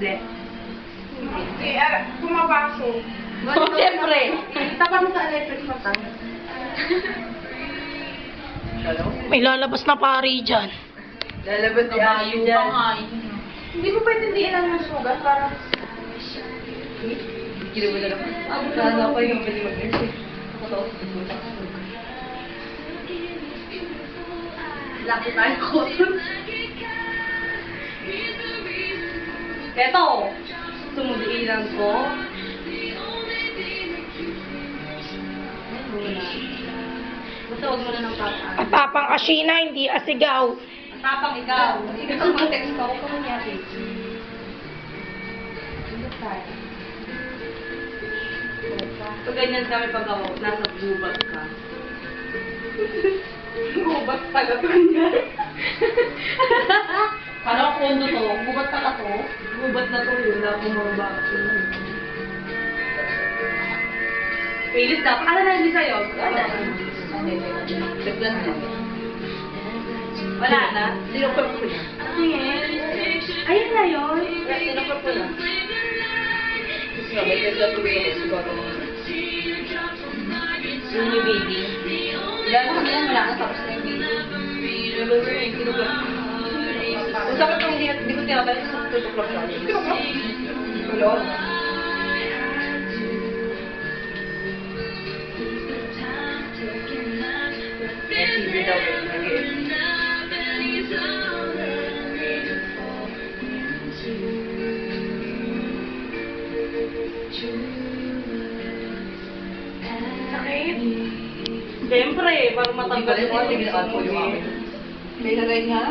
Ble. Hindi, pumapasok. Oh, siyempre. Tapat mo sa electric fan. May lalabas na pari dyan. Lalabas na bayo dyan. Hindi mo pwede diin lang ng sugat para... Ginawa na naman. Sana pa yung pwede mag-nurse eh. Nakataos sa puta. Laki tayo ko. Eto, sumudiilan ko. Basta huwag mo na ng pataan. Atapang Ashina, hindi asigaw. Tapang ikaw. Hindi ka mag-text ka. Huwag ka mangyari. Pag ganyan kami pag-awa, nasa gubat ka. Gubat pala to niya. Parang kondo to. Gubat pala to. Gubat na to yun. Wala akong mga bakit. Ilis dapat. Ano na hindi sa'yo? Wala na. Dagdag na. Wala na? Sinupap ko na. Ayun na yun. Sinupap ko na. Gusto na, may dagdag ko yun. Siguro. Yung new baby. Wala na kami yan. Wala na. Tapos na yung baby. Sinupap ko. Kung sakit kung hindi ko tinabalik sa tutuklop siya. Tuklop? Wala. SCB daw Sakit. Siyempre, parang matanggal yung ating May lagay nga.